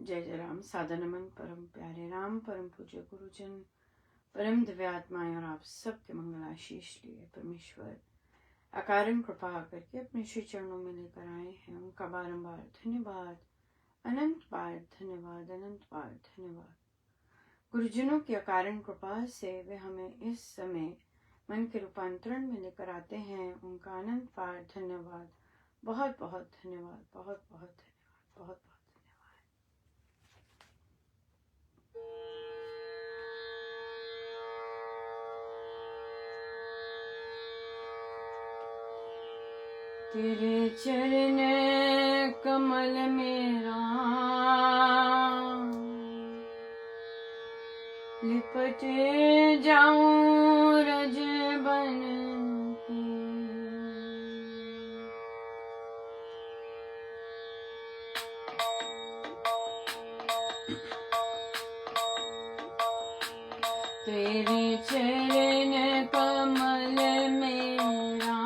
जय जय राम। सादर नमन परम प्यारे राम, परम पूज्य गुरुजन, परम दिव्यात्माएं और आप सबके मंगल आशीष लिए परमेश्वर अकारण कृपा करके अपने श्री चरणों में लेकर आए हैं। उनका बारंबार धन्यवाद, अनंत बार धन्यवाद, अनंत बार धन्यवाद। गुरुजनों की अकारण कृपा से वे हमें इस समय मन के रूपांतरण में लेकर आते हैं। उनका अनंत बार धन्यवाद, बहुत बहुत धन्यवाद, बहुत बहुत धन्यवाद, बहुत बहुत। तेरे चरण कमल मेरा लिपट जाऊं रज बन के, तेरे चरण कमल मेरा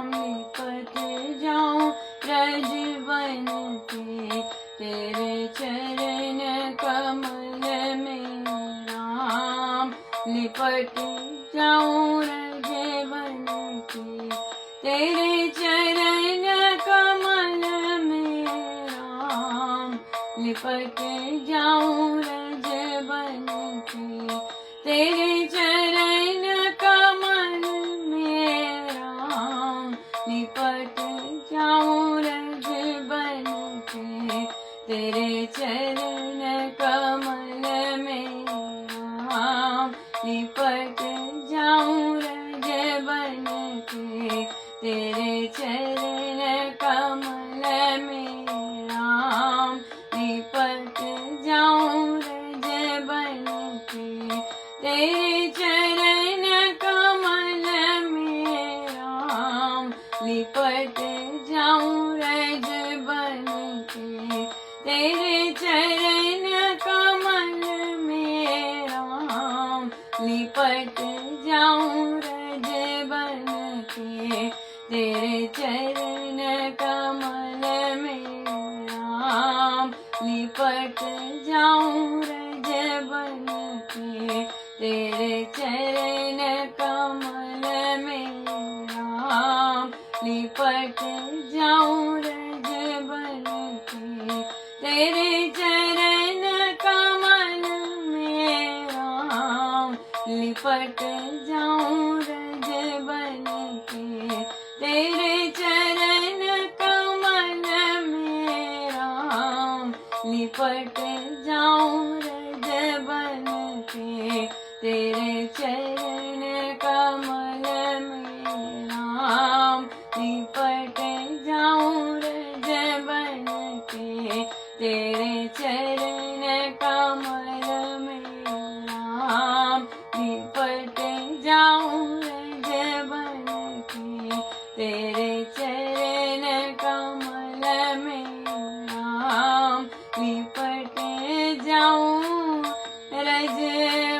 लिपट जाऊं रज बन के, तेरे चरण कमल मेरा लिपट जाऊं रज बन के, तेरे चरण कमल मेरा लिपट जाऊं रज बन के, तेरे चरण कमल मेरा लिपट जाऊं रज बन के, तेरे चरण कमल मेरा लिपट जाऊं रज बन के, तेरे चरण कमल मेरा लिपट जाऊं रज बन के, तेरे चरण कमल मेरा लिपट जाऊं रज बन के, तेरे चरण कमल मेरा लिपट जाऊं रज बन के, तेरे चरण कमल मेरा लिपट जाऊं रज बन के, तेरे चरण कमल मेरा लिपट जाऊं रज बन के, तेरे चरण कमल मेरा लिपट जाऊं रज बन के, तेरे चरण कमल मेरा लिपट जाऊं रज बन के, तेरे चरण कमल मेरा लिपट जाऊं रज बन के, तेरे चरण कमल मेरा लिपट जाऊं रज बन के, तेरे चरण कमल मेरा लिपट जाऊं रज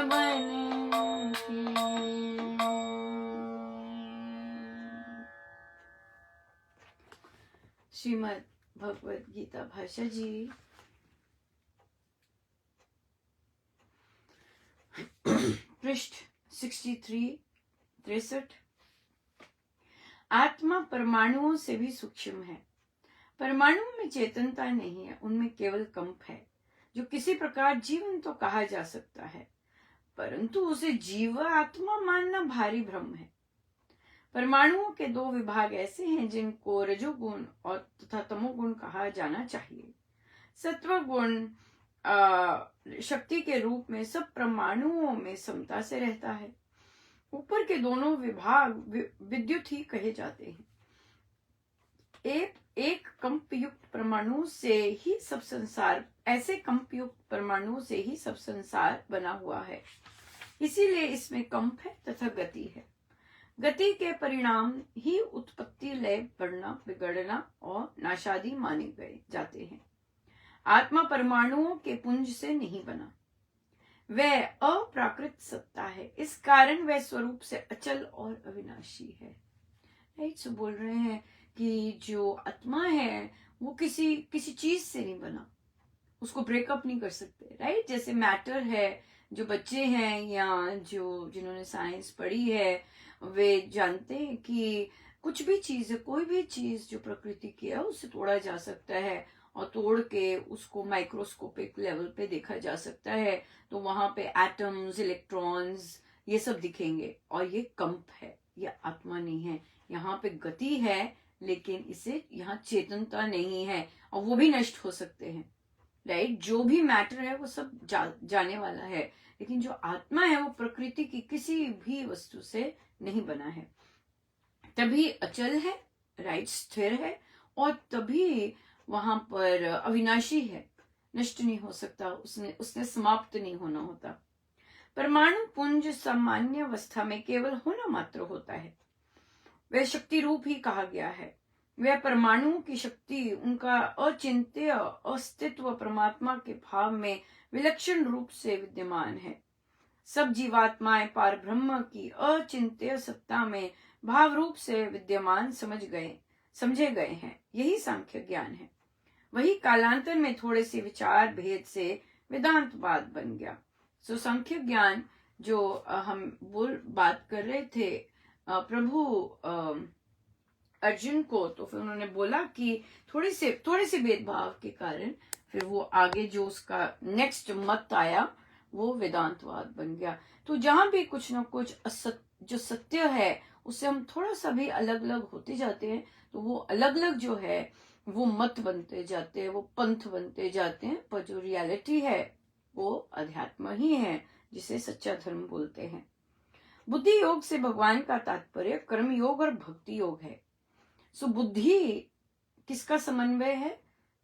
बन के। श्रीमद् भगवद गीता भाषा जी पृष्ठ 63 आत्मा परमाणुओं से भी सूक्ष्म है। परमाणुओं में चेतनता नहीं है, उनमें केवल कंप है, जो किसी प्रकार जीवन तो कहा जा सकता है, परंतु उसे जीव आत्मा मानना भारी भ्रम है। परमाणुओं के दो विभाग ऐसे हैं जिनको रजोगुण और तथा तमोगुण कहा जाना चाहिए। सत्व गुण शक्ति के रूप में सब परमाणुओं में समता से रहता है। ऊपर के दोनों विभाग विद्युत ही कहे जाते हैं। एक कंपयुक्त परमाणु से ही सब संसार, ऐसे कंपयुक्त परमाणु से ही सब संसार बना हुआ है। इसीलिए इसमें कंप है तथा गति है। गति के परिणाम ही उत्पत्ति, लय, बढ़ना, बिगड़ना और नाशादि माने गए जाते हैं। आत्मा परमाणुओं के पुंज से नहीं बना, वह अप्राकृत सत्ता है। इस कारण वह स्वरूप से अचल और अविनाशी है। राइट, बोल रहे हैं कि जो आत्मा है वो किसी चीज से नहीं बना, उसको ब्रेकअप नहीं कर सकते, राइट। जैसे मैटर है, जो बच्चे हैं या जो जिन्होंने साइंस पढ़ी है वे जानते हैं कि कुछ भी चीज है, कोई भी चीज जो प्रकृति की है उसे तोड़ा जा सकता है और तोड़ के उसको माइक्रोस्कोपिक लेवल पे देखा जा सकता है, तो वहां पे एटम्स, इलेक्ट्रॉन्स, ये सब दिखेंगे। और ये कंप है, ये आत्मा नहीं है। यहाँ पे गति है लेकिन इसे यहाँ चेतनता नहीं है, और वो भी नष्ट हो सकते हैं, राइट। जो भी मैटर है वो सब जाने वाला है, लेकिन जो आत्मा है वो प्रकृति की किसी भी वस्तु से नहीं बना है, तभी अचल है, राइट, स्थिर है, और तभी वहां पर अविनाशी है, नष्ट नहीं हो सकता, उसने समाप्त नहीं होना होता। परमाणु पुंज सामान्य अवस्था में केवल होना मात्र होता है, वह शक्ति रूप ही कहा गया है। वह परमाणुओं की शक्ति, उनका अचिंत्य अस्तित्व परमात्मा के भाव में विलक्षण रूप से विद्यमान है। सब जीवात्माएं पार ब्रह्म की अचिंत्य सत्ता में भाव रूप से विद्यमान समझे गए हैं। यही सांख्य ज्ञान है। वही कालांतर में थोड़े से विचार भेद से वेदांतवाद बन गया। सो सांख्य ज्ञान जो हम बात कर रहे थे प्रभु अर्जुन को, तो फिर उन्होंने बोला कि थोड़े से भेदभाव के कारण फिर वो आगे जो उसका नेक्स्ट मत आया वो वेदांतवाद बन गया। तो जहां भी कुछ ना कुछ जो सत्य है उससे हम थोड़ा सा भी अलग अलग होते जाते हैं, तो वो अलग अलग जो है वो मत बनते जाते हैं, वो पंथ बनते जाते हैं। पर जो रियलिटी है वो अध्यात्म ही है, जिसे सच्चा धर्म बोलते हैं। बुद्धि योग से भगवान का तात्पर्य कर्म योग और भक्ति योग है। सो बुद्धि किसका समन्वय है?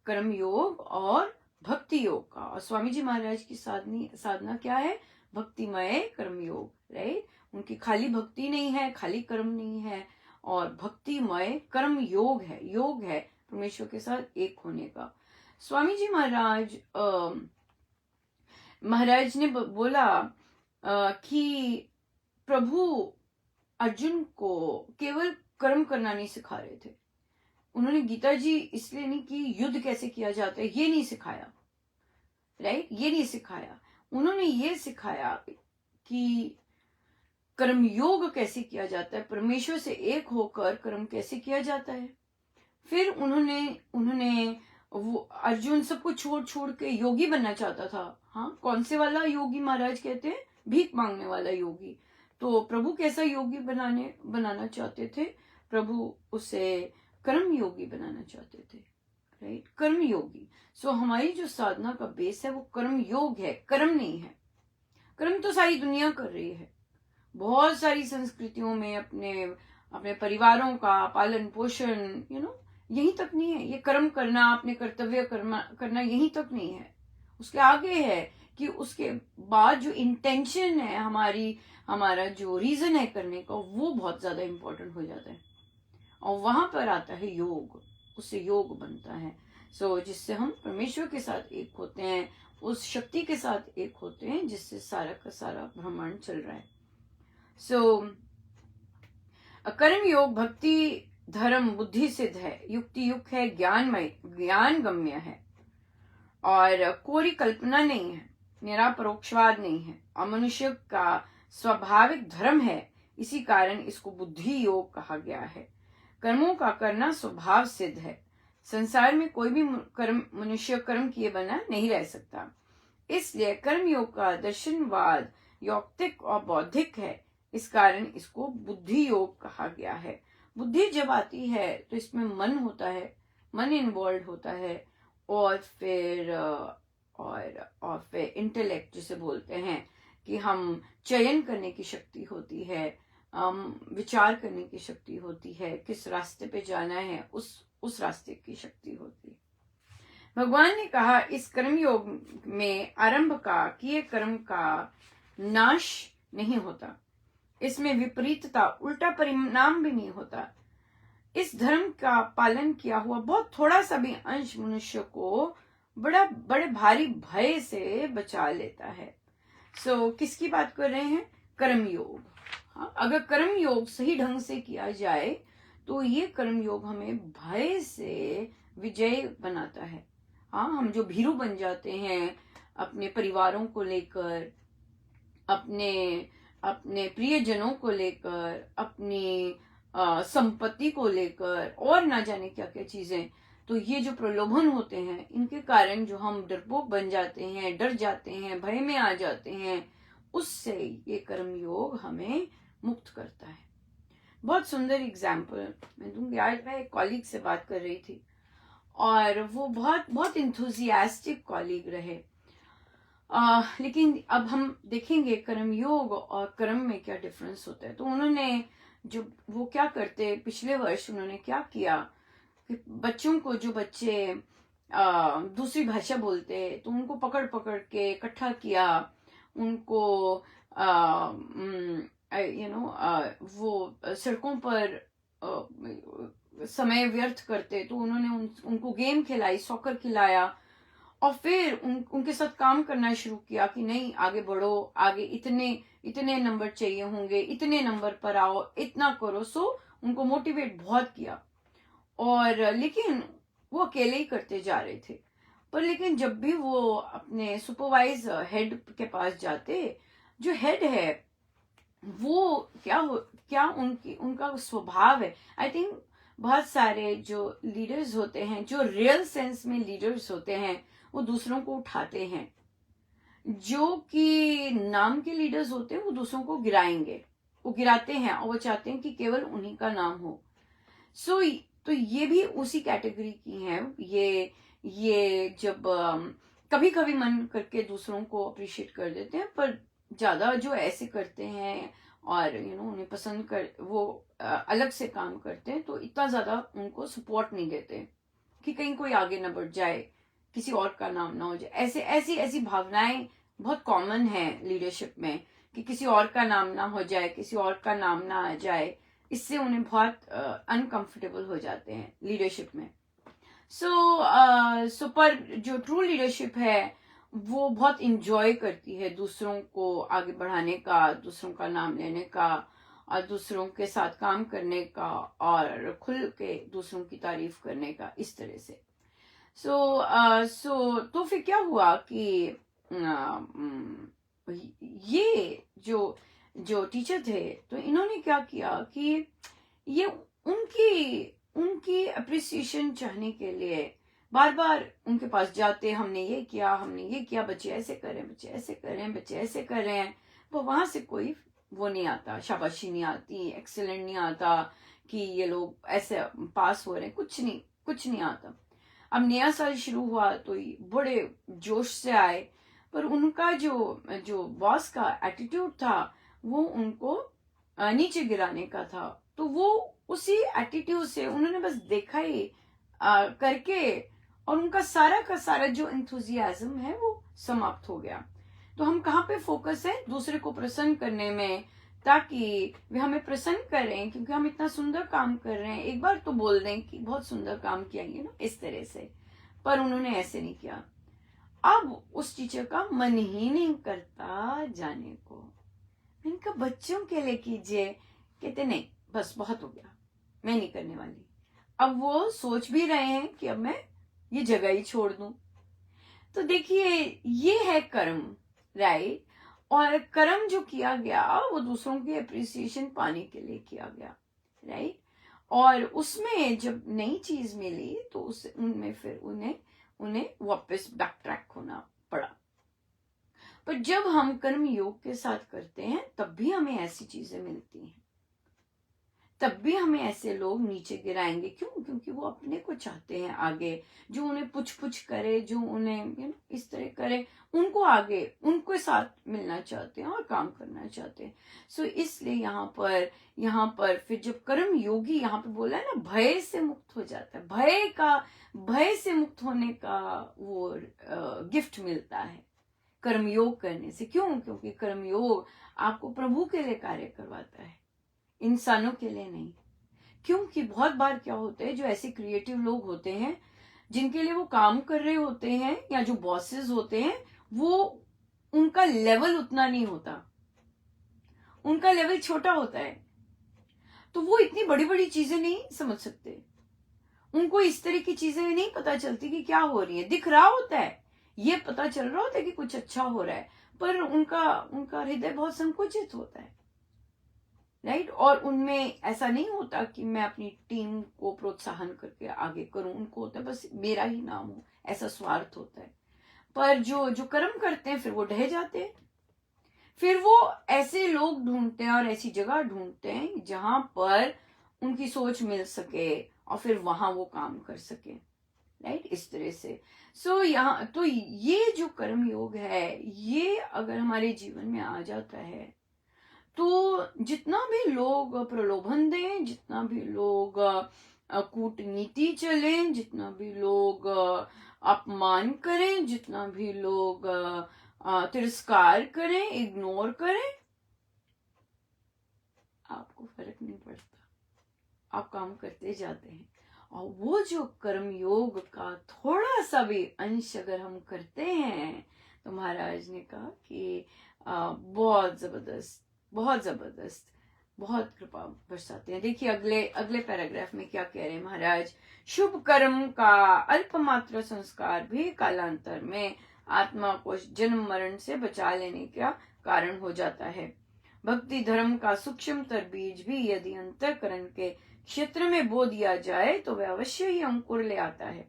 कर्म योग और भक्ति योग का। और स्वामी जी महाराज की साधना क्या है? भक्तिमय कर्म योग, राइट। उनकी खाली भक्ति नहीं है, खाली कर्म नहीं है, और भक्तिमय कर्म योग है परमेश्वर के साथ एक होने का। स्वामी जी महाराज ने बोला कि प्रभु अर्जुन को केवल कर्म करना नहीं सिखा रहे थे। उन्होंने गीता जी इसलिए नहीं कि युद्ध कैसे किया जाता है ये नहीं सिखाया, राइट, ये नहीं सिखाया। उन्होंने ये सिखाया कि कर्म योग कैसे किया जाता है, परमेश्वर से एक होकर कर्म कैसे किया जाता है। फिर उन्होंने वो अर्जुन सबको छोड़ के योगी बनना चाहता था। हाँ, कौन से वाला योगी महाराज कहते हैं? भीख मांगने वाला योगी। तो प्रभु कैसा योगी बनाना चाहते थे? प्रभु उसे कर्म योगी बनाना चाहते थे, राइट, कर्म योगी। सो हमारी जो साधना का बेस है वो कर्म योग है, कर्म नहीं है। कर्म तो सारी दुनिया कर रही है, बहुत सारी संस्कृतियों में अपने परिवारों का पालन पोषण यहीं तक नहीं है। ये कर्म करना, अपने कर्तव्य करना यहीं तक नहीं है। उसके आगे है कि उसके बाद जो इंटेंशन है, हमारा जो रीजन है करने का, वो बहुत ज्यादा इंपॉर्टेंट हो जाता है। और वहां पर आता है योग, उससे योग बनता है। सो जिससे हम परमेश्वर के साथ एक होते हैं, उस शक्ति के साथ एक होते हैं जिससे सारा का सारा ब्रह्मांड चल रहा है। सो कर्म योग भक्ति धर्म बुद्धि सिद्ध है, युक्ति युक्त है, ज्ञान गम्य है, और कोरी कल्पना नहीं है, निरापरोक्षवाद नहीं है, और मनुष्य का स्वाभाविक धर्म है। इसी कारण इसको बुद्धि योग कहा गया है। कर्मों का करना स्वभाव सिद्ध है। संसार में कोई भी मनुष्य कर्म किए बिना नहीं रह सकता। इसलिए कर्म योग का दर्शनवाद यौक्तिक और बौद्धिक है। इस कारण इसको बुद्धि योग कहा गया है। बुद्धि जब आती है तो इसमें मन होता है, मन इन्वॉल्व होता है, और फिर इंटेलेक्ट जिसे बोलते हैं कि हम चयन करने की शक्ति होती है, विचार करने की शक्ति होती है, किस रास्ते पे जाना है उस रास्ते की शक्ति होती है। भगवान ने कहा इस कर्म योग में आरंभ का किए कर्म का नाश नहीं होता, इसमें विपरीतता उल्टा परिणाम भी नहीं होता। इस धर्म का पालन किया हुआ बहुत थोड़ा सा भी अंश मनुष्य को बड़े भारी भय से बचा लेता है। सो किसकी बात कर रहे हैं? कर्म योग। हाँ, अगर कर्म योग सही ढंग से किया जाए तो ये कर्म योग हमें भय से विजय बनाता है, हाँ, हम जो भीरू बन जाते हैं अपने परिवारों को लेकर, अपने अपने प्रियजनों को लेकर, अपनी संपत्ति को लेकर, और ना जाने क्या क्या चीजें, तो ये जो प्रलोभन होते हैं इनके कारण जो हम डरपोक बन जाते हैं, डर जाते हैं, भय में आ जाते हैं, उससे ये कर्म योग हमें मुक्त करता है। बहुत सुंदर एग्जाम्पल मैं दूंगी। आज मैं एक कॉलीग से बात कर रही थी और वो बहुत बहुत इंथुजियास्टिक कॉलीग रहे। लेकिन अब हम देखेंगे कर्म योग और कर्म में क्या डिफरेंस होता है। तो उन्होंने जो वो क्या करते, पिछले वर्ष उन्होंने क्या किया कि बच्चों को, जो बच्चे दूसरी भाषा बोलते, तो उनको पकड़ पकड़ के इकट्ठा किया, उनको वो सड़कों पर समय व्यर्थ करते, तो उन्होंने उनको गेम खिलाई, सॉकर खिलाया, और फिर उनके साथ काम करना शुरू किया कि नहीं आगे बढ़ो, आगे इतने इतने नंबर चाहिए होंगे, इतने नंबर पर आओ, इतना करो। सो उनको मोटिवेट बहुत किया। और लेकिन वो अकेले ही करते जा रहे थे। पर लेकिन जब भी वो अपने सुपरवाइजर हेड के पास जाते, जो हेड है वो क्या उनका स्वभाव है। आई थिंक बहुत सारे जो लीडर्स होते हैं, जो रियल सेंस में लीडर्स होते हैं, वो दूसरों को उठाते हैं। जो कि नाम के लीडर्स होते हैं वो दूसरों को गिराएंगे, वो गिराते हैं और वो चाहते हैं कि केवल उन्हीं का नाम हो। तो ये भी उसी कैटेगरी की हैं। ये जब कभी कभी मन करके दूसरों को अप्रिशिएट कर देते हैं, पर ज्यादा जो ऐसे करते हैं और उन्हें पसंद कर, वो अलग से काम करते हैं, तो इतना ज्यादा उनको सपोर्ट नहीं देते कि कहीं कोई आगे ना बढ़ जाए, किसी और का नाम ना हो जाए। ऐसी भावनाएं बहुत कॉमन है लीडरशिप में, कि किसी और का नाम ना हो जाए, किसी और का नाम ना आ जाए। इससे उन्हें बहुत अनकंफर्टेबल हो जाते हैं लीडरशिप में। सो पर जो ट्रू लीडरशिप है वो बहुत इंजॉय करती है दूसरों को आगे बढ़ाने का, दूसरों का नाम लेने का, और दूसरों के साथ काम करने का, और खुल के दूसरों की तारीफ करने का, इस तरह से। तो फिर क्या हुआ कि ये जो टीचर थे, तो इन्होंने क्या किया कि ये उनकी अप्रिसिएशन चाहने के लिए बार बार उनके पास जाते, हमने ये किया, बच्चे ऐसे करें, बच्चे ऐसे करें, बच्चे ऐसे करें। वो वहां से कोई वो नहीं आता, शाबाशी नहीं आती, एक्सीलेंट नहीं आता कि ये लोग ऐसे पास हो रहे हैं, कुछ नहीं आता। अब नया साल शुरू हुआ तो बड़े जोश से आए, पर उनका जो बॉस का एटीट्यूड था वो उनको नीचे गिराने का था। तो वो उसी एटीट्यूड से उन्होंने बस देखा ही करके, और उनका सारा का सारा जो एंथुजियाज्म है वो समाप्त हो गया। तो हम कहाँ पे फोकस है? दूसरे को प्रसन्न करने में, ताकि वे हमें प्रसन्न करें, क्योंकि हम इतना सुंदर काम कर रहे हैं। एक बार तो बोल दें कि बहुत सुंदर काम किया, ना, इस तरह से। पर उन्होंने ऐसे नहीं किया। अब उस टीचर का मन ही नहीं करता जाने को। इनका बच्चों के लिए कीजिए, कहते नहीं, बस बहुत हो गया, मैं नहीं करने वाली। अब वो सोच भी रहे हैं कि अब मैं ये जगह ही छोड़ दूं। तो देखिए, ये है कर्म, राइट। और कर्म जो किया गया वो दूसरों की अप्रिसिएशन पाने के लिए किया गया, राइट। और उसमें जब नई चीज मिली तो उनमें फिर उन्हें वापस बैक ट्रैक होना पड़ा। पर जब हम कर्म योग के साथ करते हैं तब भी हमें ऐसी चीजें मिलती हैं, तब भी हमें ऐसे लोग नीचे गिराएंगे। क्यों? क्योंकि वो अपने को चाहते हैं आगे, जो उन्हें पुछ करे, जो उन्हें इस तरह करे, उनको आगे, उनके साथ मिलना चाहते हैं और काम करना चाहते हैं। सो इसलिए यहाँ पर फिर जब कर्म योगी, यहाँ पे बोला है ना, भय से मुक्त हो जाता है, भय से मुक्त होने का वो गिफ्ट मिलता है कर्मयोग करने से। क्यों? क्योंकि कर्मयोग आपको प्रभु के लिए कार्य करवाता है, इंसानों के लिए नहीं। क्योंकि बहुत बार क्या होते हैं, जो ऐसे क्रिएटिव लोग होते हैं जिनके लिए वो काम कर रहे होते हैं, या जो बॉसेस होते हैं, वो उनका लेवल उतना नहीं होता, उनका लेवल छोटा होता है, तो वो इतनी बड़ी बड़ी चीजें नहीं समझ सकते। उनको इस तरह की चीजें नहीं पता चलती कि क्या हो रही है। दिख रहा होता है, ये पता चल रहा होता है कि कुछ अच्छा हो रहा है, पर उनका उनका हृदय बहुत संकुचित होता है, राइट। और उनमें ऐसा नहीं होता कि मैं अपनी टीम को प्रोत्साहन करके आगे करूं, उनको होता है बस मेरा ही नाम हो, ऐसा स्वार्थ होता है। पर जो जो कर्म करते हैं फिर वो ढह जाते हैं, फिर वो ऐसे लोग ढूंढते हैं और ऐसी जगह ढूंढते हैं जहां पर उनकी सोच मिल सके और फिर वहां वो काम कर सके, राइट। इस तरह से यहाँ तो ये जो कर्म योग है, ये अगर हमारे जीवन में आ जाता है तो जितना भी लोग प्रलोभन दें, जितना भी लोग कूटनीति चलें, जितना भी लोग अपमान करें, जितना भी लोग तिरस्कार करें, इग्नोर करें, आपको फर्क नहीं पड़ता, आप काम करते जाते हैं। और वो जो कर्म योग का थोड़ा सा भी अंश अगर हम करते हैं तो महाराज ने कहा कि बहुत जबरदस्त, बहुत जबरदस्त, बहुत कृपा बरसाते हैं। देखिए अगले अगले पैराग्राफ में क्या कह रहे हैं महाराज। शुभ कर्म का अल्पमात्र संस्कार भी कालांतर में आत्मा को जन्म मरण से बचा लेने का कारण हो जाता है। भक्ति धर्म का सूक्ष्मतर बीज भी यदि अंतःकरण के क्षेत्र में बो दिया जाए तो वह अवश्य ही अंकुर ले आता है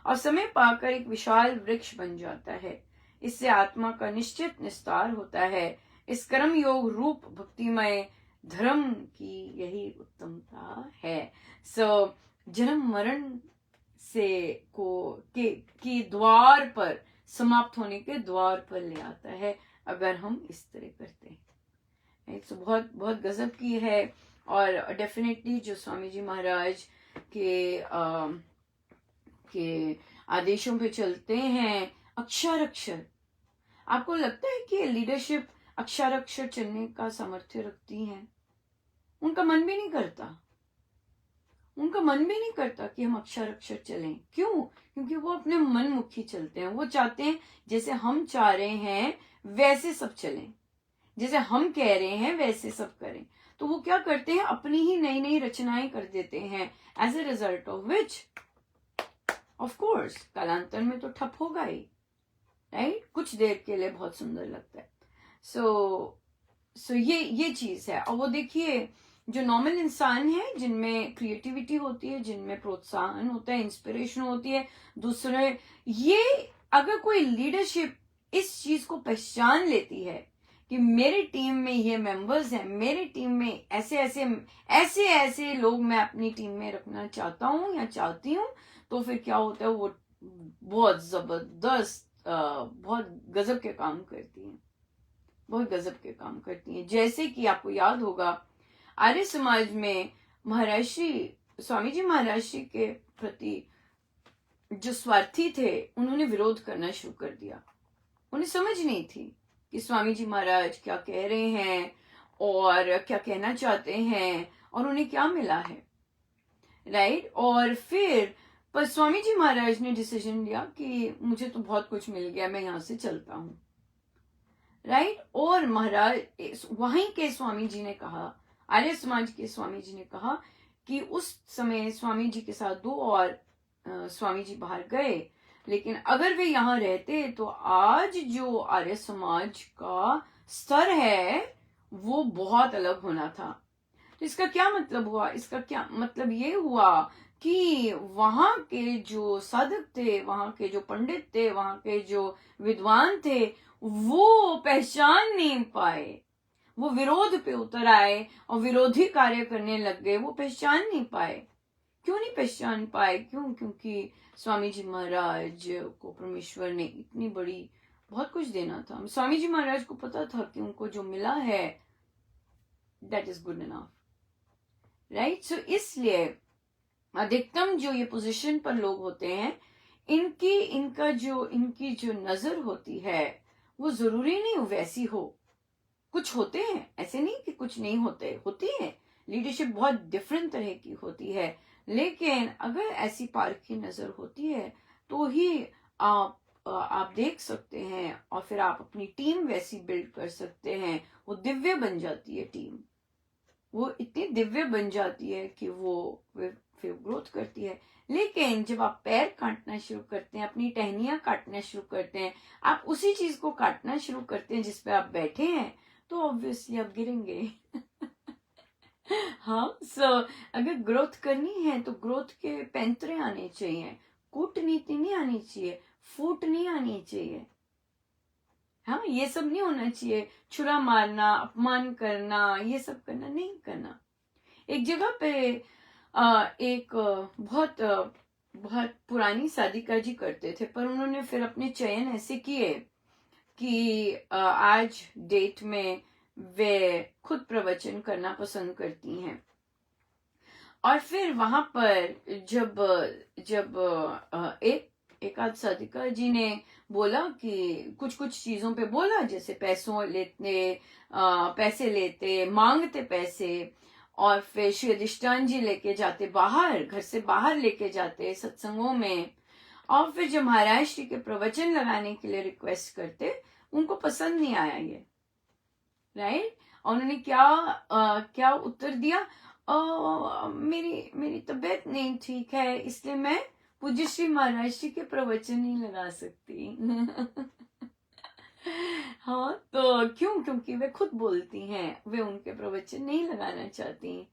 और समय पाकर एक विशाल वृक्ष बन जाता है। इससे आत्मा का निश्चित निस्तार होता है। इस कर्म योग रूप भक्तिमय धर्म की यही उत्तमता है। जन्म मरण से के द्वार पर, समाप्त होने के द्वार पर ले आता है अगर हम इस तरह करते हैं। बहुत बहुत गजब की है। और डेफिनेटली जो स्वामी जी महाराज के आदेशों पे चलते हैं अक्षर अक्षर, आपको लगता है कि लीडरशिप अक्षर अक्षर चलने का सामर्थ्य रखती है? उनका मन भी नहीं करता, उनका मन भी नहीं करता कि हम अक्षर अक्षर चलें। क्यों? क्योंकि वो अपने मन मुखी चलते हैं। वो चाहते हैं जैसे हम चाह रहे हैं वैसे सब चलें, जैसे हम कह रहे हैं वैसे सब करें। तो वो क्या करते हैं, अपनी ही नई नई रचनाएं कर देते हैं, as a result of which of course कालांतर में तो ठप होगा ही, राइट। कुछ देर के लिए बहुत सुंदर लगता है। सो ये चीज है। और वो देखिए जो नॉर्मल इंसान है, जिनमें क्रिएटिविटी होती है, जिनमें प्रोत्साहन होता है, इंस्पिरेशन होती है दूसरे, ये अगर कोई लीडरशिप इस चीज को पहचान लेती है कि मेरी टीम में ये मेंबर्स हैं, मेरी टीम में ऐसे ऐसे ऐसे ऐसे लोग मैं अपनी टीम में रखना चाहता हूं या चाहती हूं, तो फिर क्या होता है, वो बहुत जबरदस्त, बहुत गजब के काम करती हैं, बहुत गजब के काम करती हैं। जैसे कि आपको याद होगा आर्य समाज में महर्षि स्वामी जी महर्षि के प्रति जो स्वार्थी थे, उन्होंने विरोध करना शुरू कर दिया। उन्हें समझ नहीं थी कि स्वामी जी महाराज क्या कह रहे हैं और क्या कहना चाहते हैं और उन्हें क्या मिला है, राइट। और फिर पर स्वामी जी महाराज ने डिसीजन लिया कि मुझे तो बहुत कुछ मिल गया, मैं यहां से चलता हूं, राइट। और महाराज वहीं के स्वामी जी ने कहा, आर्य समाज के स्वामी जी ने कहा कि उस समय स्वामी जी के साथ दो और स्वामी जी बाहर गए, लेकिन अगर वे यहाँ रहते तो आज जो आर्य समाज का स्तर है वो बहुत अलग होना था। तो इसका क्या मतलब हुआ? इसका क्या मतलब ये हुआ कि वहां के जो साधक थे, वहां के जो पंडित थे, वहां के जो विद्वान थे, वो पहचान नहीं पाए, वो विरोध पे उतर आए और विरोधी कार्य करने लग गए। वो पहचान नहीं पाए। क्यों नहीं पहचान पाए? क्यों? क्योंकि स्वामी जी महाराज को परमेश्वर ने इतनी बड़ी बहुत कुछ देना था। स्वामी जी महाराज को पता था कि उनको जो मिला है that is good enough, right. So इसलिए अधिकतम जो ये पोजीशन पर लोग होते हैं, इनकी जो नजर होती है वो जरूरी नहीं वैसी हो। कुछ होते हैं, ऐसे नहीं कि कुछ नहीं होते, होती है। लीडरशिप बहुत डिफरेंट तरह की होती है, लेकिन अगर ऐसी पार्क की नजर होती है तो ही आप देख सकते हैं और फिर आप अपनी टीम वैसी बिल्ड कर सकते हैं। वो दिव्य बन जाती है टीम, वो इतनी दिव्य बन जाती है कि वो फिर ग्रोथ करती है। लेकिन जब आप पैर काटना शुरू करते हैं, अपनी टहनियां काटना शुरू करते हैं, आप उसी चीज को काटना शुरू करते हैं जिस पे आप बैठे हैं, तो ऑब्वियसली आप गिरेंगे। हाँ, अगर ग्रोथ करनी है तो ग्रोथ के पैंतरे आने चाहिए, कूटनीति नहीं आनी चाहिए, फूट नहीं आनी चाहिए। हाँ, ये सब नहीं होना चाहिए, छुरा मारना, अपमान करना, ये सब करना नहीं करना। एक जगह पे एक बहुत पुरानी साधिका जी करते थे, पर उन्होंने फिर अपने चयन ऐसे किए कि आज डेट में वे खुद प्रवचन करना पसंद करती हैं। और फिर वहां पर जब जब एक आध साधिका जी ने बोला कि कुछ चीजों पे बोला, जैसे पैसे लेते, मांगते पैसे, और फिर श्री अधिष्ठान जी लेके जाते बाहर, घर से बाहर लेके जाते सत्संगों में, और फिर जब महाराज श्री के प्रवचन लगाने के लिए रिक्वेस्ट करते, उनको पसंद नहीं आया ये, राइट। और उन्होंने क्या उत्तर दिया, मेरी तबीयत नहीं ठीक है, इसलिए मैं पूज्य श्री महाराज जी के प्रवचन नहीं लगा सकती। हाँ, तो क्योंकि वे खुद बोलती हैं, वे उनके प्रवचन नहीं लगाना चाहती।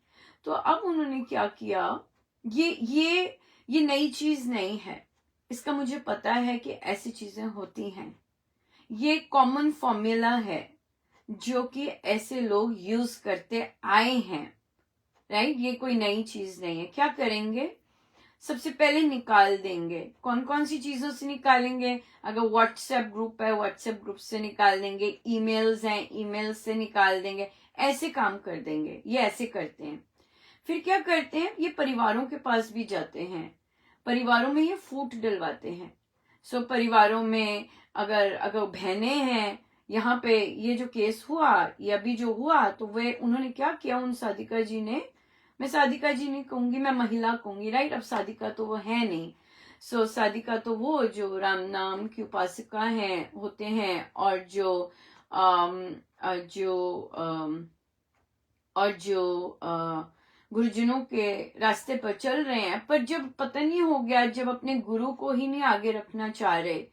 तो अब उन्होंने क्या किया, ये नई चीज नहीं है, इसका मुझे पता है कि ऐसी चीजें होती हैं, ये कॉमन फॉर्मूला है जो कि ऐसे लोग यूज करते आए हैं, राइट। ये कोई नई चीज नहीं है। क्या करेंगे, सबसे पहले निकाल देंगे। कौन कौन सी चीजों से निकालेंगे, अगर व्हाट्सएप ग्रुप है, व्हाट्सएप ग्रुप से निकाल देंगे, ईमेल्स हैं, ईमेल से निकाल देंगे, ऐसे काम कर देंगे। ये ऐसे करते हैं। फिर क्या करते हैं, ये परिवारों के पास भी जाते हैं, परिवारों में ये फूट डलवाते हैं। परिवारों में अगर बहनें हैं, यहाँ पे ये जो केस हुआ, ये अभी जो हुआ, तो उन्होंने क्या किया, उन साधिका जी ने, मैं साधिका जी नहीं कहूंगी, मैं महिला कहूंगी, राइट। अब साधिका तो वो है नहीं, साधिका तो वो जो राम नाम की उपासिका होते हैं, और जो गुरुजनों के रास्ते पर चल रहे हैं। पर जब पतन ही हो गया, जब अपने गुरु को ही नहीं आगे रखना चाह रहे,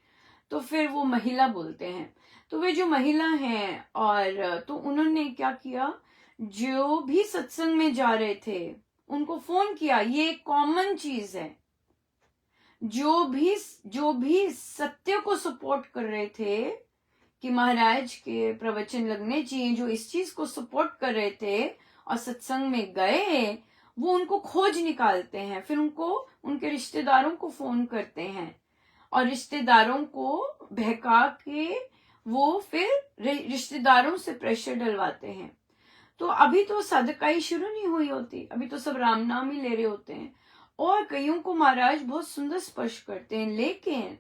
तो फिर वो महिला बोलते हैं। तो वे जो महिला हैं, और तो उन्होंने क्या किया, जो भी सत्संग में जा रहे थे उनको फोन किया। ये एक कॉमन चीज है, जो भी सत्य को सपोर्ट कर रहे थे कि महाराज के प्रवचन लगने चाहिए, जो इस चीज को सपोर्ट कर रहे थे और सत्संग में गए, वो उनको खोज निकालते हैं, फिर उनके रिश्तेदारों को फोन करते हैं, और रिश्तेदारों को बहका के वो फिर रिश्तेदारों से प्रेशर डलवाते हैं। तो अभी तो साधकाई शुरू नहीं हुई होती, अभी तो सब राम नाम ही ले रहे होते हैं, और कईयों को महाराज बहुत सुंदर स्पर्श करते हैं। लेकिन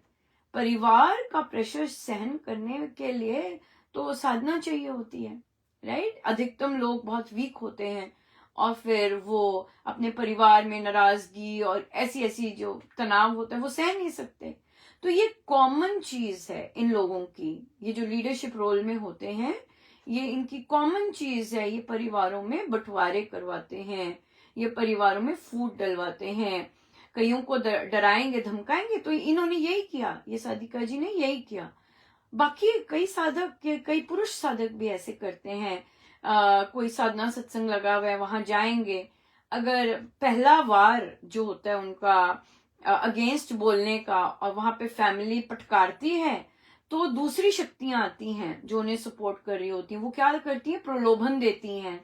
परिवार का प्रेशर सहन करने के लिए तो साधना चाहिए होती है, राइट। अधिकतम लोग बहुत वीक होते हैं, और फिर वो अपने परिवार में नाराजगी और ऐसी जो तनाव होता है वो सह नहीं सकते। तो ये कॉमन चीज है इन लोगों की, ये जो लीडरशिप रोल में होते हैं, ये इनकी कॉमन चीज है। ये परिवारों में बंटवारे करवाते हैं, ये परिवारों में फूट डलवाते हैं, कईयों को डराएंगे, धमकाएंगे। तो इन्होंने यही किया, ये साधिका जी ने यही किया। बाकी कई पुरुष साधक भी ऐसे करते हैं। कोई साधना सत्संग लगा हुआ है, वहां जाएंगे, अगर पहला वार जो होता है उनका अगेंस्ट बोलने का, और वहां पे फैमिली पटकारती है, तो दूसरी शक्तियां आती हैं जो उन्हें सपोर्ट कर रही होती हैं। वो क्या करती हैं, प्रलोभन देती हैं,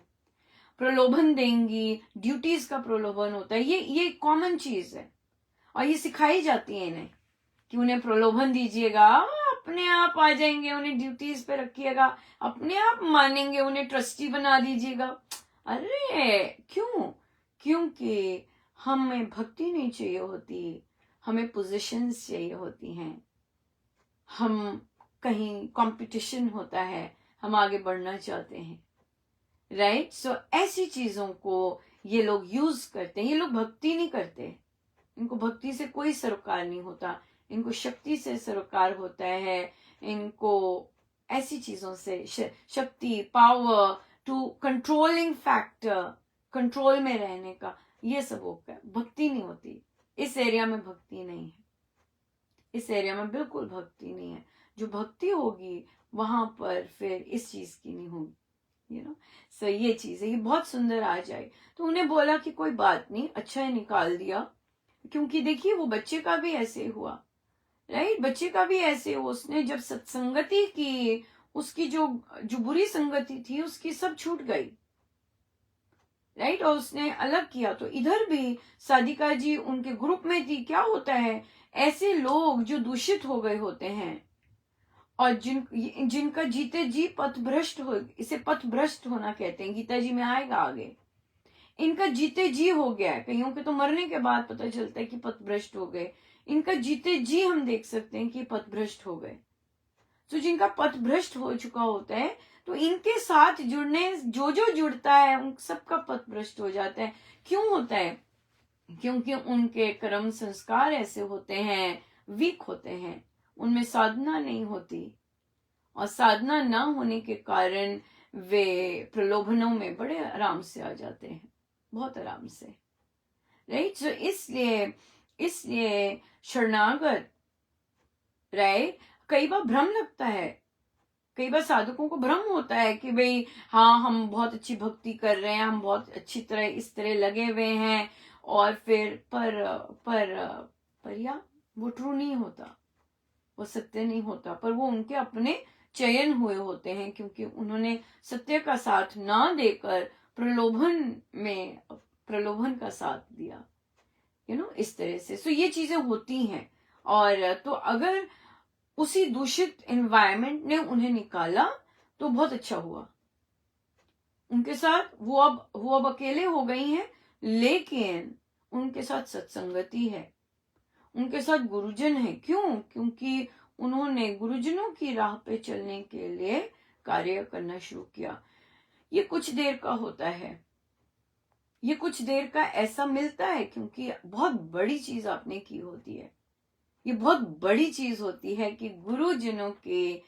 प्रलोभन देंगी, ड्यूटीज का प्रलोभन होता है। ये कॉमन चीज है, और ये सिखाई जाती है इन्हें कि उन्हें प्रलोभन दीजिएगा, अपने आप आ जाएंगे, उन्हें ड्यूटीज पे रखिएगा, अपने आप मानेंगे, उन्हें ट्रस्टी बना दीजिएगा। अरे क्यों, क्योंकि हमें भक्ति नहीं चाहिए होती, हमें पोजीशंस चाहिए होती हैं, हम कहीं कंपटीशन होता है, हम आगे बढ़ना चाहते हैं, राइट। ऐसी चीजों को ये लोग यूज करते हैं। ये लोग भक्ति नहीं करते, इनको भक्ति से कोई सरोकार नहीं होता, इनको शक्ति से सरोकार होता है, इनको ऐसी चीजों से शक्ति, power, to controlling factor, control में रहने का, ये सब होता है, भक्ति नहीं होती। इस एरिया में भक्ति नहीं है, इस एरिया में बिल्कुल भक्ति नहीं है। जो भक्ति होगी वहां पर फिर इस चीज की नहीं होगी, सो ये चीज है, ये बहुत सुंदर आ जाए। तो उन्हें बोला कि कोई बात नहीं, अच्छा है निकाल दिया, क्योंकि देखिए वो बच्चे का भी ऐसे हुआ, राइट, बच्चे का भी ऐसे हुआ। उसने जब सत्संगति की, उसकी जो जो बुरी संगति थी उसकी सब छूट गई, राइट, और उसने अलग किया। तो इधर भी साधिका जी उनके ग्रुप में थी। क्या होता है, ऐसे लोग जो दूषित हो गए होते हैं और जिनका जीते जी पथभ्रष्ट हो, इसे पथभ्रष्ट होना कहते हैं, गीता जी में आएगा आगे। इनका जीते जी हो गया है, कईयों के तो मरने के बाद पता चलता है कि पथभ्रष्ट हो गए। इनका जीते जी हम देख सकते हैं कि पथभ्रष्ट हो गए। तो जिनका पथभ्रष्ट हो चुका होता है, तो इनके साथ जुड़ने जो जो जुड़ता है उन सबका पथभ्रष्ट हो जाता है। क्यों होता है? क्योंकि उनके कर्म संस्कार ऐसे होते हैं, वीक होते हैं, उनमें साधना नहीं होती, और साधना ना होने के कारण वे प्रलोभनों में बड़े आराम से आ जाते हैं, बहुत आराम से, राइट। सो इसलिए शरणागत, राइट, कई बार भ्रम लगता है, कई बार साधकों को भ्रम होता है कि भाई हाँ हम बहुत अच्छी भक्ति कर रहे हैं, हम बहुत अच्छी तरह इस तरह लगे हुए हैं, और फिर पर या वो ट्रू नहीं होता, वो सत्य नहीं होता। पर वो उनके अपने चयन हुए होते हैं, क्योंकि उन्होंने सत्य का साथ ना देकर प्रलोभन का साथ दिया, इस तरह से। सो ये चीजें होती हैं। और तो अगर उसी दूषित एनवायरनमेंट ने उन्हें निकाला तो बहुत अच्छा हुआ उनके साथ। वो अब अकेले हो गई हैं, लेकिन उनके साथ सत्संगति है, उनके साथ गुरुजन है। क्यों? क्योंकि उन्होंने गुरुजनों की राह पे चलने के लिए कार्य करना शुरू किया। ये कुछ देर का होता है, ये कुछ देर का ऐसा मिलता है, क्योंकि बहुत बड़ी चीज आपने की होती है। ये बहुत बड़ी चीज होती है कि गुरुजनों की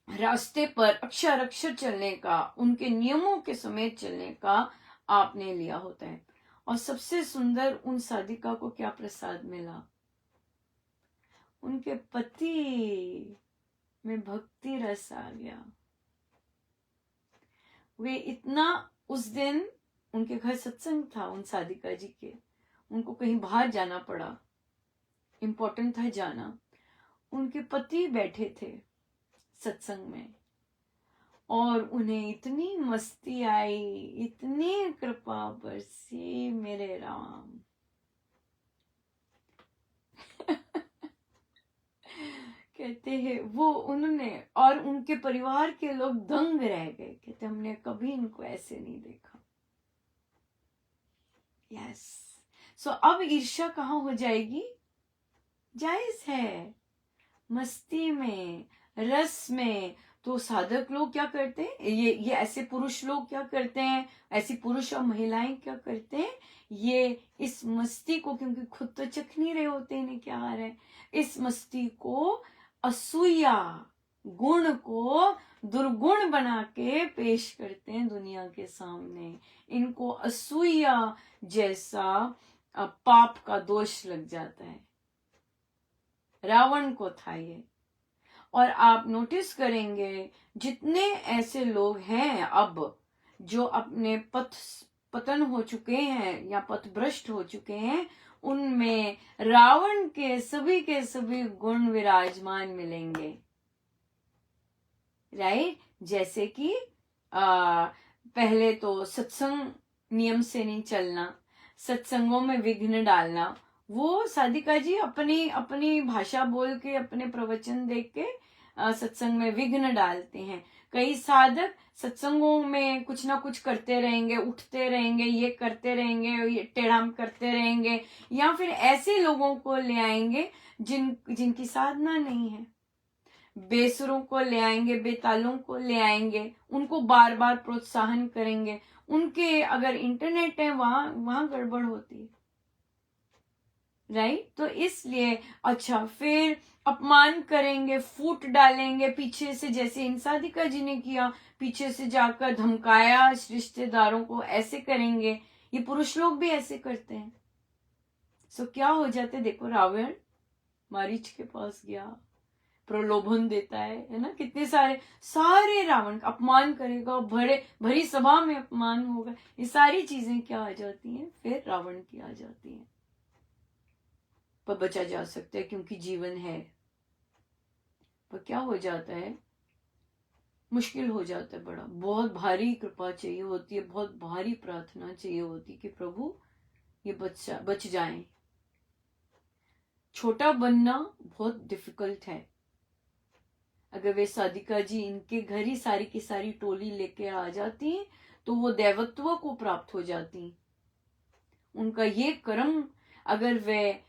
रास्ते पर अक्षर अक्षर चलने का, उनके नियमों के समेत चलने का आपने लिया होता है। और सबसे सुंदर, उन साधिका को क्या प्रसाद मिला? उनके पति में भक्ति रस आ गया। वे इतना, उस दिन उनके घर सत्संग था उन साधिका जी के, उनको कहीं बाहर जाना पड़ा, इम्पोर्टेंट था जाना। उनके पति बैठे थे सत्संग में, और उन्हें इतनी मस्ती आई, इतनी कृपा बरसी, मेरे राम। कहते हैं वो उन्होंने, और उनके परिवार के लोग दंग रह गए, कहते हमने कभी इनको ऐसे नहीं देखा। यस। सो अब ईर्ष्या कहाँ हो जाएगी? जायज है, मस्ती में, रस में। तो साधक लोग क्या करते हैं, ये ऐसे पुरुष लोग क्या करते हैं, ऐसी पुरुष और महिलाएं क्या करते हैं, ये इस मस्ती को, क्योंकि खुद तो चख नहीं रहे होते इन्हें क्या आ रहा है, इस मस्ती को, असूया गुण को दुर्गुण बना के पेश करते हैं दुनिया के सामने। इनको असूया जैसा पाप का दोष लग जाता है। रावण को था ये। और आप नोटिस करेंगे जितने ऐसे लोग हैं अब जो अपने पतन हो चुके हैं या पथभ्रष्ट हो चुके हैं, उनमें रावण के सभी गुण विराजमान मिलेंगे, राइट। जैसे कि पहले तो सत्संग नियम से नहीं चलना, सत्संगों में विघ्न डालना। वो साधिका जी अपनी अपनी भाषा बोल के, अपने प्रवचन देख के सत्संग में विघ्न डालते हैं। कई साधक सत्संगों में कुछ ना कुछ करते रहेंगे, उठते रहेंगे, ये करते रहेंगे, ये टेढ़ाम करते रहेंगे, या फिर ऐसे लोगों को ले आएंगे जिनकी साधना नहीं है। बेसुरों को ले आएंगे, बेतालों को ले आएंगे, उनको बार बार प्रोत्साहन करेंगे। उनके अगर इंटरनेट है, वहां गड़बड़ होती है, राइट। तो इसलिए अच्छा, फिर अपमान करेंगे, फूट डालेंगे पीछे से, जैसे इन साधिका जी ने किया, पीछे से जाकर धमकाया रिश्तेदारों को, ऐसे करेंगे। ये पुरुष लोग भी ऐसे करते हैं। सो क्या हो जाते, देखो रावण मारीच के पास गया, प्रलोभन देता है ना, कितने सारे रावण का अपमान करेगा, भरी सभा में अपमान होगा, ये सारी चीजें क्या आ जाती हैं, फिर रावण की आ जाती हैं। पर बचा जा सकता है क्योंकि जीवन है। पर क्या हो जाता है, मुश्किल हो जाता है, बड़ा बहुत भारी कृपा चाहिए होती है, बहुत भारी प्रार्थना चाहिए होती है कि प्रभु ये बच जाएं। छोटा बनना बहुत डिफिकल्ट है। अगर वे साधिका जी इनके घर ही सारी की सारी टोली लेके आ जाती तो वो दैवत्व को प्राप्त हो जाती। उनका ये कर्म अगर वे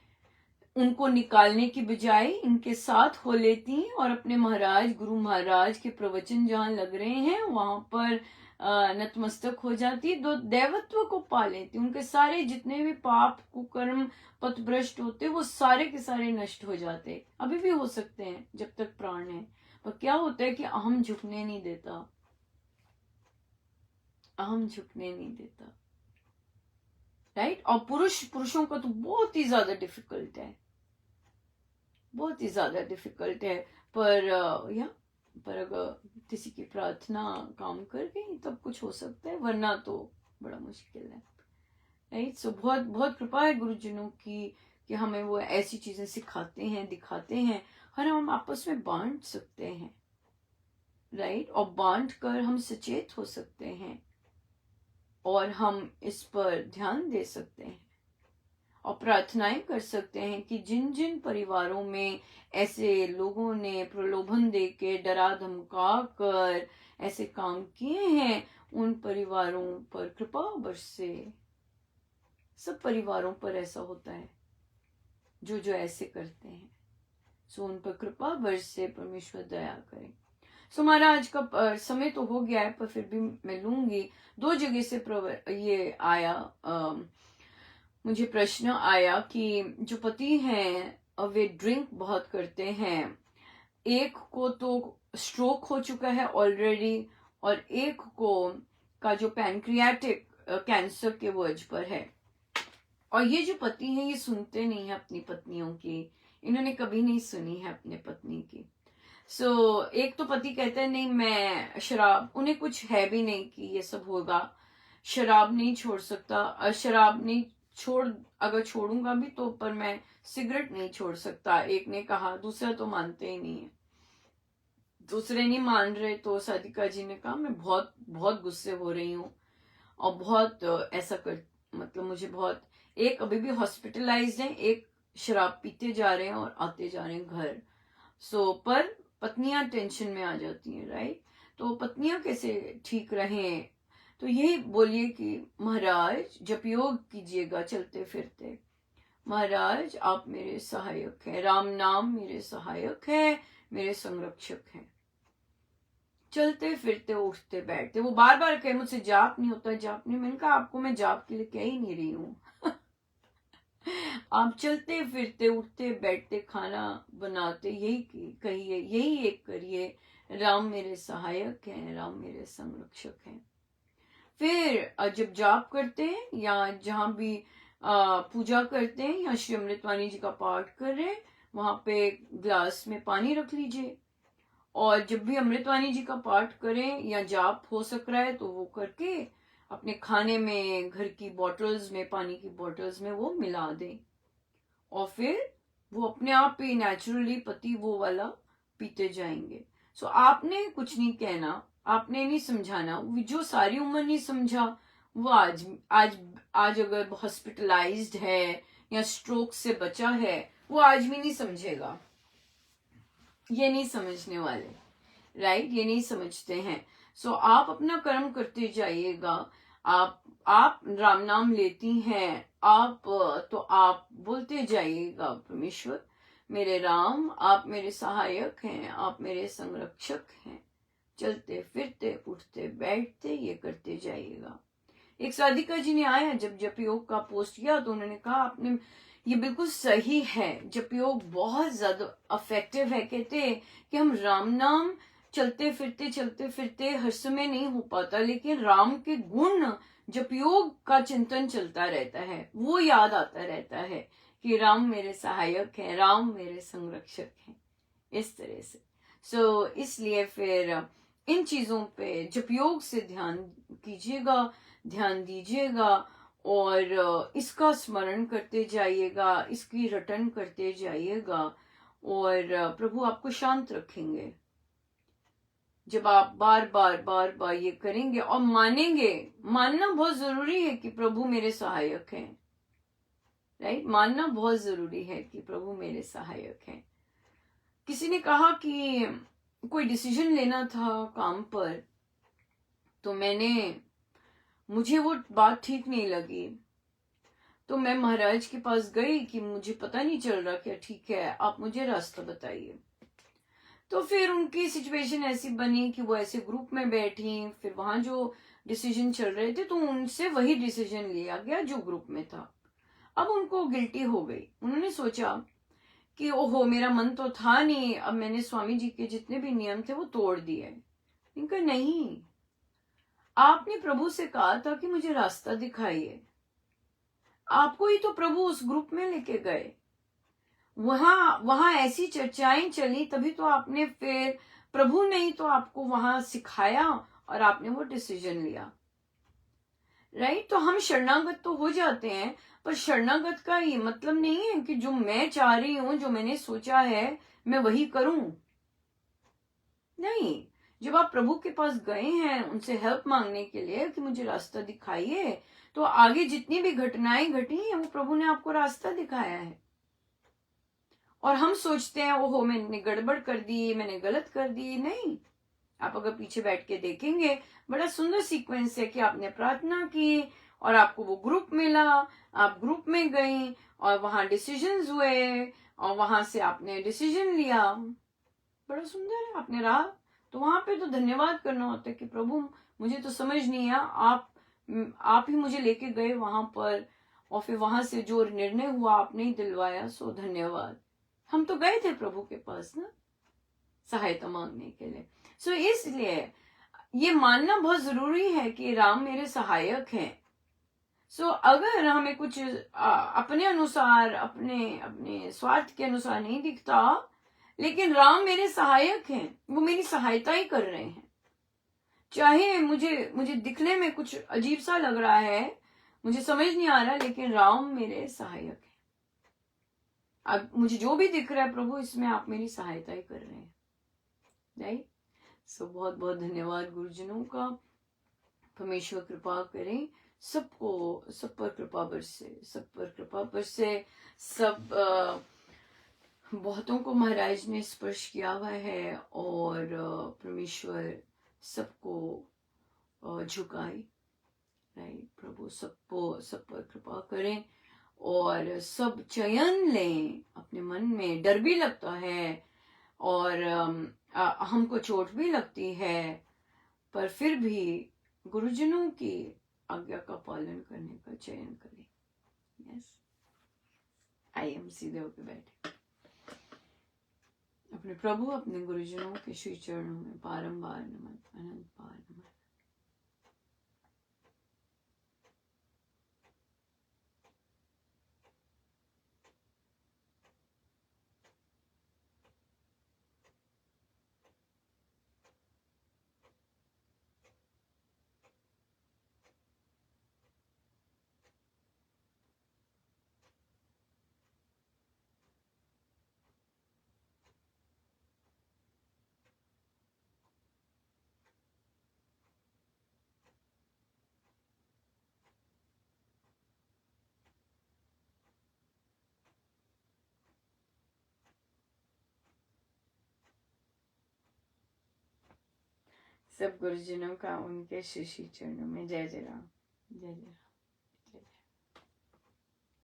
उनको निकालने की बजाय इनके साथ हो लेती और अपने महाराज गुरु महाराज के प्रवचन जहां लग रहे हैं वहां पर नतमस्तक हो जाती, दो दैवत्व को पा लेती, उनके सारे जितने भी पाप कुकर्म पथभ्रष्ट होते वो सारे के सारे नष्ट हो जाते। अभी भी हो सकते हैं जब तक प्राण है। पर क्या होता है कि अहम झुकने नहीं देता, अहम झुकने नहीं देता, राइट। और पुरुषों का तो बहुत ही ज्यादा डिफिकल्ट है, बहुत ही ज्यादा डिफिकल्ट है। पर अगर किसी की प्रार्थना काम कर गई तब कुछ हो सकता है, वरना तो बड़ा मुश्किल है, राइट। सो बहुत बहुत कृपा है गुरुजनों की कि हमें वो ऐसी चीजें सिखाते हैं, दिखाते हैं, और हम आपस में बांट सकते हैं, राइट। और बांट कर हम सचेत हो सकते हैं और हम इस पर ध्यान दे सकते हैं और प्रार्थनाएं कर सकते हैं कि जिन जिन परिवारों में ऐसे लोगों ने प्रलोभन देके डरा धमका कर ऐसे काम किए हैं, उन परिवारों पर कृपा बरसे। सब परिवारों पर ऐसा होता है जो जो ऐसे करते हैं। सो उन पर कृपा बरसे, परमेश्वर दया करें। सो महाराज का समय तो हो गया है, पर फिर भी मैं लूंगी। दो जगह से ये आया, मुझे प्रश्न आया कि जो पति हैं वे ड्रिंक बहुत करते हैं, एक को तो स्ट्रोक हो चुका है ऑलरेडी और एक को का जो पैनक्रियाटिक कैंसर के वर्ज पर है। और ये जो पति हैं ये सुनते नहीं है अपनी पत्नियों की, इन्होंने कभी नहीं सुनी है अपने पत्नी की। सो एक तो पति कहते हैं नहीं मैं शराब, उन्हें कुछ है भी नहीं कि ये सब होगा, शराब नहीं छोड़ सकता, और शराब नहीं अगर छोड़ूंगा भी तो पर मैं सिगरेट नहीं छोड़ सकता, एक ने कहा। दूसरा तो मानते ही नहीं है, दूसरे नहीं मान रहे। तो साधिका जी ने कहा मैं बहुत बहुत गुस्से हो रही हूँ और बहुत ऐसा कर, मतलब मुझे बहुत, एक अभी भी हॉस्पिटलाइज्ड है, एक शराब पीते जा रहे हैं और आते जा रहे हैं घर। सो पर पत्नियां टेंशन में आ जाती हैं, राइट। तो पत्नियां कैसे ठीक रहें, तो यही बोलिए कि महाराज जप योग कीजिएगा चलते फिरते। महाराज आप मेरे सहायक हैं, राम नाम मेरे सहायक है, मेरे संरक्षक हैं। चलते फिरते उठते बैठते, वो बार बार कहे मुझसे जाप नहीं होता, जाप नहीं। मैंने कहा आपको मैं जाप के लिए कह ही नहीं रही हूँ आप चलते फिरते उठते बैठते खाना बनाते यही कहिए, यही एक करिए, राम मेरे सहायक हैं, राम मेरे संरक्षक हैं। फिर जब जाप करते हैं या जहां भी पूजा करते हैं या श्री अमृतवाणी जी का पाठ कर रहे हैं, वहां पे ग्लास में पानी रख लीजिए। और जब भी अमृतवाणी जी का पाठ करें या जाप हो सक रहा है तो वो करके अपने खाने में, घर की बॉटल्स में, पानी की बॉटल्स में वो मिला दें और फिर वो अपने आप ही नेचुरली पति वो वाला पीते जाएंगे। सो आपने कुछ नहीं कहना, आपने नहीं समझाना। जो सारी उम्र नहीं समझा वो आज आज आज अगर हॉस्पिटलाइज्ड है या स्ट्रोक से बचा है, वो आज भी नहीं समझेगा। ये नहीं समझने वाले, राइट, ये नहीं समझते हैं। सो आप अपना कर्म करते जाइएगा। आप राम नाम लेती हैं, आप तो आप बोलते जाइएगा परमेश्वर मेरे राम, आप मेरे सहायक हैं, आप मेरे संरक्षक हैं। चलते फिरते उठते बैठते ये करते जाइएगा। एक साधिका जी ने आया जब जप योग का पोस्ट किया तो उन्होंने कहा आपने ये बिल्कुल सही है। जप योग बहुत ज्यादा इफेक्टिव है। कहते हैं कि हम राम नाम चलते फिरते हर समय नहीं हो पाता, लेकिन राम के गुण जप योग का चिंतन चलता रहता है, वो याद आता रहता है कि राम मेरे सहायक हैं, राम मेरे संरक्षक हैं, इस तरह से। इसलिए फिर इन चीजों पे जप योग से ध्यान कीजिएगा, ध्यान दीजिएगा, और इसका स्मरण करते जाइएगा, इसकी रटन करते जाइएगा, और प्रभु आपको शांत रखेंगे जब आप बार बार ये करेंगे और मानेंगे। मानना बहुत जरूरी है कि प्रभु मेरे सहायक हैं, राइट। मानना बहुत जरूरी है कि प्रभु मेरे सहायक हैं। किसी ने कहा कि कोई डिसीजन लेना था काम पर, तो मुझे वो बात ठीक नहीं लगी, तो मैं महाराज के पास गई कि मुझे पता नहीं चल रहा, क्या ठीक है, आप मुझे रास्ता बताइए। तो फिर उनकी सिचुएशन ऐसी बनी कि वो ऐसे ग्रुप में बैठी, फिर वहां जो डिसीजन चल रहे थे तो उनसे वही डिसीजन लिया गया जो ग्रुप में था। अब उनको गिल्टी हो गई, उन्होंने सोचा कि ओहो मेरा मन तो था नहीं, अब मैंने स्वामी जी के जितने भी नियम थे वो तोड़ दिए। इनका नहीं, आपने प्रभु से कहा था कि मुझे रास्ता दिखाइए, आपको ही तो प्रभु उस ग्रुप में लेके गए, वहां वहां ऐसी चर्चाएं चली, तभी तो आपने फिर प्रभु ने ही तो आपको वहां सिखाया और आपने वो डिसीजन लिया, राइट। तो हम शरणागत तो हो जाते हैं, पर शरणागत का ये मतलब नहीं है कि जो मैं चाह रही हूं, जो मैंने सोचा है, मैं वही करूं। नहीं, जब आप प्रभु के पास गए हैं उनसे हेल्प मांगने के लिए कि मुझे रास्ता दिखाइए, तो आगे जितनी भी घटनाएं घटी हैं वो प्रभु ने आपको रास्ता दिखाया है। और हम सोचते हैं ओहो मैंने गड़बड़ कर दी, मैंने गलत कर दी। नहीं, आप अगर पीछे बैठ के देखेंगे, बड़ा सुंदर सीक्वेंस है कि आपने प्रार्थना की और आपको वो ग्रुप मिला, आप ग्रुप में गई और वहां डिसीजंस हुए और वहां से आपने डिसीजन लिया। बड़ा सुंदर है, आपने रहा। तो वहां पे तो धन्यवाद करना होता है कि प्रभु मुझे तो समझ नहीं आया, आप ही मुझे लेके गए वहां पर, और फिर वहां से जो निर्णय हुआ आपने ही दिलवाया, सो धन्यवाद। हम तो गए थे प्रभु के पास ना सहायता मांगने के लिए। इसलिए ये मानना बहुत जरूरी है कि राम मेरे सहायक हैं। अगर हमें कुछ अपने अनुसार, अपने अपने स्वार्थ के अनुसार नहीं दिखता, लेकिन राम मेरे सहायक हैं, वो मेरी सहायता ही कर रहे हैं, चाहे मुझे दिखने में कुछ अजीब सा लग रहा है, मुझे समझ नहीं आ रहा, लेकिन राम मेरे सहायक है। अब मुझे जो भी दिख रहा है प्रभु, इसमें आप मेरी सहायता ही कर रहे हैं, राइट। बहुत बहुत धन्यवाद गुरुजनों का। परमेश्वर कृपा करें सबको, सब पर कृपा बरसे, सब पर कृपा बरसे। सब बहुतों को महाराज ने स्पर्श किया हुआ है, और परमेश्वर सबको झुकाए, राइट। प्रभु सबको, सब पर कृपा करें, और सब चयन लें। अपने मन में डर भी लगता है और हमको चोट भी लगती है, पर फिर भी गुरुजनों की आज्ञा का पालन करने का चयन करें। यस, आई एम सीधे होके बैठे अपने प्रभु, अपने गुरुजनों के श्री चरणों में बारंबार नमन, अनंत बार नमन। सब गुरुजनों का उनके श्री चरणों में जय जय राम, जय जय राम।